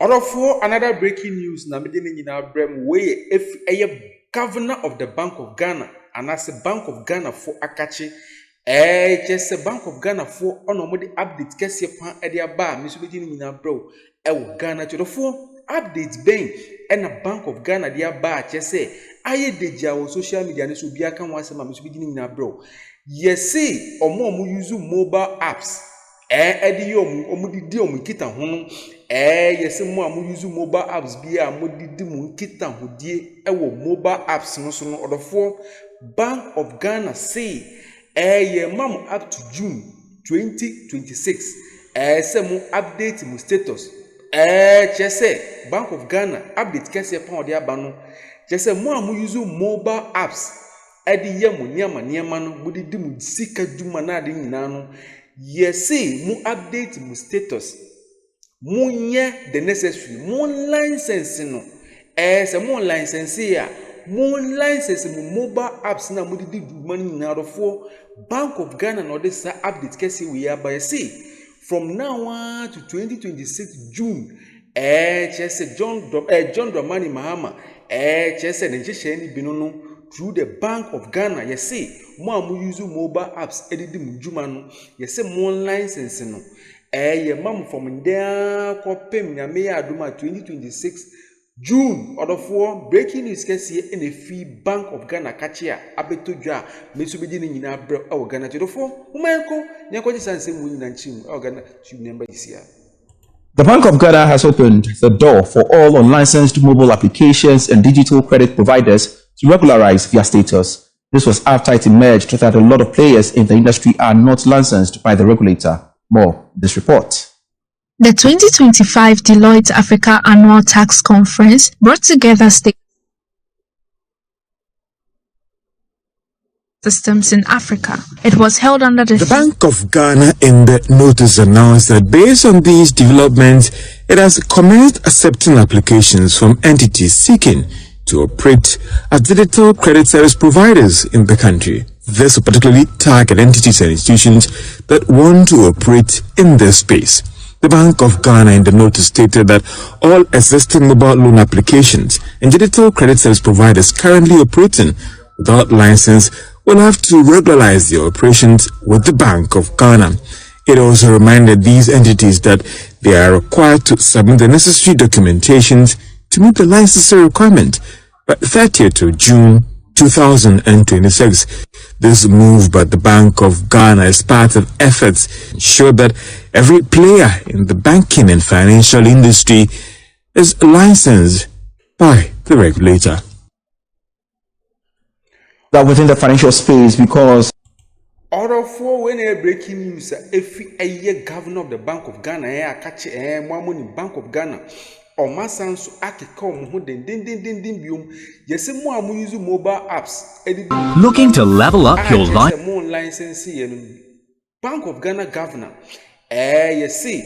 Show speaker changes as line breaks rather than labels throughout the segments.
For another breaking news, na medini nyina brem we if a governor of the Bank of Ghana and as a Bank of Ghana for akachi just a Bank of Ghana for onomodi update kese pan e dia ba me so medini nyina bro e wo Ghana to for update ben and a Bank of Ghana dia ba chese aye deja wo social media ne so bia kan wa sema me so medini nyina bro yes see omo use mobile apps edi omo didi omo kita ho yes mo am use mobile apps bia mo didi mo kita hodie wo mobile apps no so no odofo Bank of Ghana say ye mam up to June 2026 say mo update mo status chese Bank of Ghana update kese pa ode aba no chese mo am use mobile apps edi ye mo niama no mo didi mo sika duma na ade nyina no yes mo update mo status Munye the necessary mon license no se mon license ya mon license mo mobile apps na mo didi duma na rofo Bank of Ghana no this update kesi we are by see from now on to 2026 June chese John Dramani Mahama chese ne chese ni binono through the Bank of Ghana you see mo am use mobile apps edidi mo djuma no you say mon license no ye mam from there kopem na me aduma 2026 June odofo breaking news kesi in a fee Bank of Ghana kachia abetodwa me so bedi ni nyina bre o Ghana odofo umenko nyako jisanse mu nyina nchim o Ghana tube number this year.
The Bank of Ghana has opened the door for all unlicensed mobile applications and digital credit providers to regularize their status. This was after it emerged that a lot of players in the industry are not licensed by the regulator. More this report.
The 2025 Deloitte Africa Annual Tax Conference brought together systems in Africa. It was held under the
Bank of Ghana in the notice announced that based on these developments, it has commenced accepting applications from entities seeking to operate as digital credit service providers in the country. This will particularly target entities and institutions that want to operate in this space. The Bank of Ghana in the notice stated that all existing mobile loan applications and digital credit service providers currently operating without license will have to regularize their operations with the Bank of Ghana. It also reminded these entities that they are required to submit the necessary documentations to meet the licensing requirement by 30th of June 2026. This move by the Bank of Ghana is part of efforts to ensure that every player in the banking and financial industry is licensed by the regulator.
That within the financial space, because
Order for when a breaking news if a year governor of the Bank of Ghana catch more money Bank of Ghana or masanso akeka ho den biom yesi mo am use mobile apps
looking to level up your life.
License Bank of Ghana governor yesi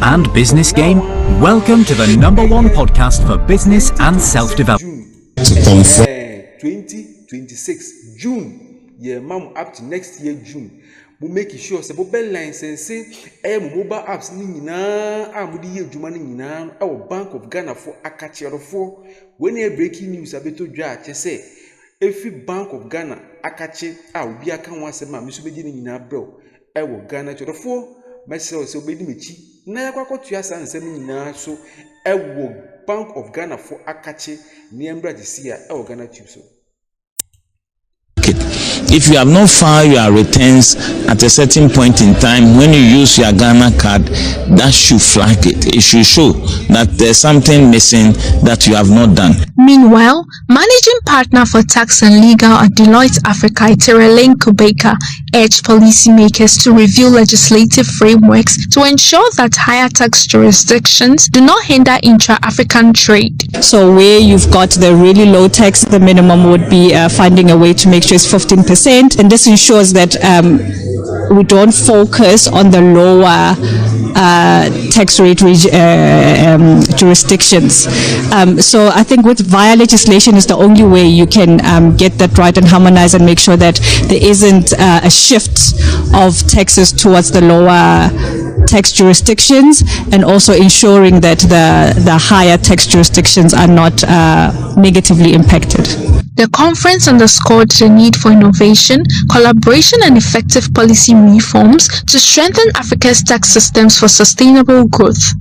and business game. Welcome to the #1 podcast for business and self-development.
2026 June mam up to next year June we make sure say mobile license mobile apps ni nyina amudi ye adwuma ni nyina Bank of Ghana for akachirofo when a breaking news abetodwa say every Bank of Ghana akachi obi aka ho asema me so bedi ni nyina bro Ghana chirofo mesel so bedi mechi na yakwakotua sansem nyina so Bank of Ghana for akachi ni embra this year Ghanatube so.
If you have not filed your returns at a certain point in time, when you use your Ghana card, that should flag it. It should show that there's something missing that you have not done.
Meanwhile, managing partner for tax and legal at Deloitte Africa, Terelane Kubeka, urged policymakers to review legislative frameworks to ensure that higher tax jurisdictions do not hinder intra-African trade.
So where you've got the really low tax, the minimum would be finding a way to make sure it's 15%, and this ensures that we don't focus on the lower tax rate jurisdictions. So I think via legislation is the only way you can get that right and harmonize and make sure that there isn't a shift of taxes towards the lower tax jurisdictions, and also ensuring that the higher tax jurisdictions are not negatively impacted.
The conference underscored the need for innovation, collaboration, and effective policy reforms to strengthen Africa's tax systems for sustainable growth.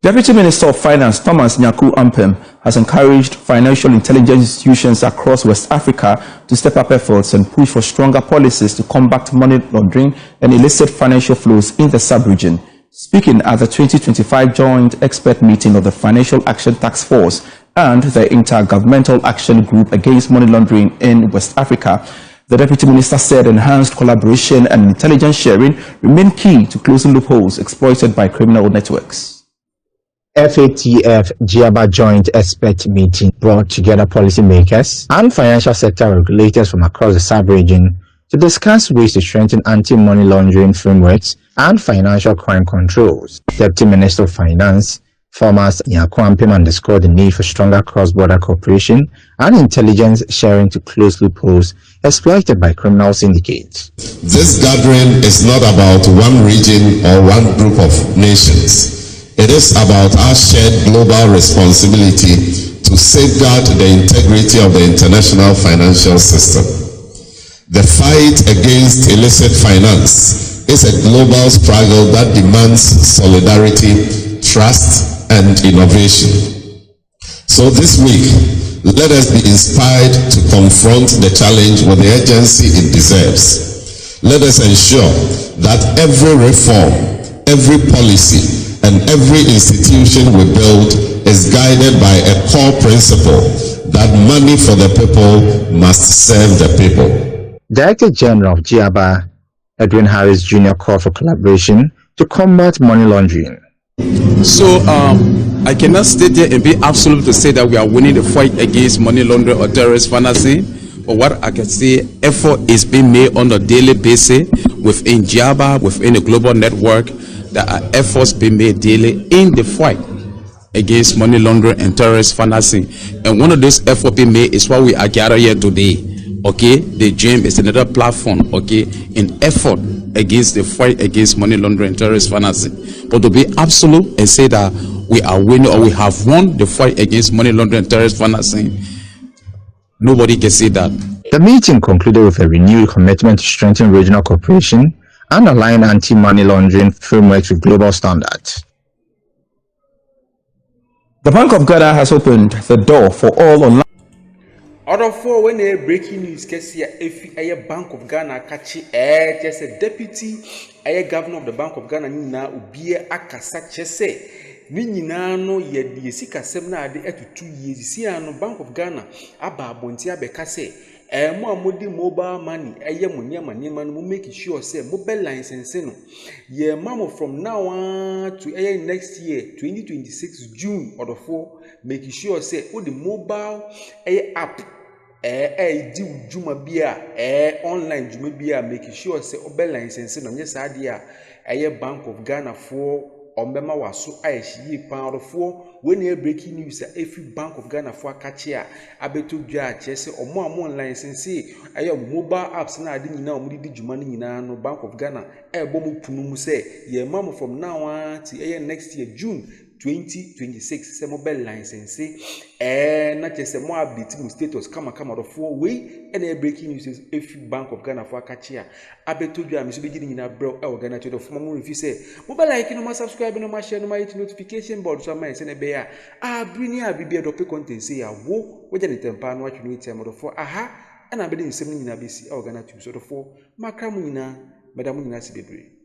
Deputy Minister of Finance Thomas Nyaku Ampem has encouraged financial intelligence institutions across West Africa to step up efforts and push for stronger policies to combat money laundering and illicit financial flows in the sub-region. Speaking at the 2025 Joint Expert Meeting of the Financial Action Task Force and the Intergovernmental Action Group Against Money Laundering in West Africa, the Deputy Minister said enhanced collaboration and intelligence sharing remain key to closing loopholes exploited by criminal networks.
FATF GIABA Joint Expert Meeting brought together policymakers and financial sector regulators from across the sub-region to discuss ways to strengthen anti-money laundering frameworks and financial crime controls. Deputy Minister of Finance Thomas Nyaku Ampem underscored the need for stronger cross-border cooperation and intelligence sharing to close loopholes exploited by criminal syndicates.
This gathering is not about one region or one group of nations. It is about our shared global responsibility to safeguard the integrity of the international financial system. The fight against illicit finance is a global struggle that demands solidarity, trust, and innovation. So this week, let us be inspired to confront the challenge with the urgency it deserves. Let us ensure that every reform, every policy, and every institution we build is guided by a core principle that money for the people must serve the people.
Director General of GIABA, Edwin Harris Jr. called for collaboration to combat money laundering.
So I cannot state here and be absolute to say that we are winning the fight against money laundering or terrorist financing. But what I can say, effort is being made on a daily basis within GIABA, within the global network. There are efforts being made daily in the fight against money laundering and terrorist financing. And one of those efforts being made is why we are gathered here today. Okay, the gym is another platform, okay, in effort against the fight against money laundering and terrorist financing. But to be absolute and say that we are winning or we have won the fight against money laundering and terrorist financing, nobody can say that.
The meeting concluded with a renewed commitment to strengthen regional cooperation and align anti-money laundering frameworks with global standards.
The Bank of Ghana has opened the door for all online.
Order 4 when a breaking news Kessia if Bank of Ghana catchy just a deputy governor of the Bank of Ghana na ubie akasa chese Ninyina no ye sika sem na ade eto 2 years si ano Bank of Ghana aba abonti abeka se mo amodi mobile money mo nyama no make sure say mobile license no ye mamo from now on to next year 2026 June or the 4 make sure say o the mobile app di juma bia online juma bia make sure say mobile license no nyesa ade a Bank of Ghana for ombema waso ayeshi pan for when you breaking news every Bank of Ghana for akachi a abeto dwa chese omo online license mobile apps na ade nyina omo di djuma nyina no Bank of Ghana bom punu mu say ye mam from now on to next year June 2026 mobile license na chese mo update mu status kama do for we and breaking news every Bank of Ghana for akachi a abeto dwa me so be nyina bro Ghanatube for mo refi say mobile like no ma subscribe no ma share no ma hit notification board so ma send be a bring a bibia drop content say ya wo we je tempa no atwe no item do for aha na be de nsem nyina be si Ghanatube so do for makra mu nyina madam nyina si bebre.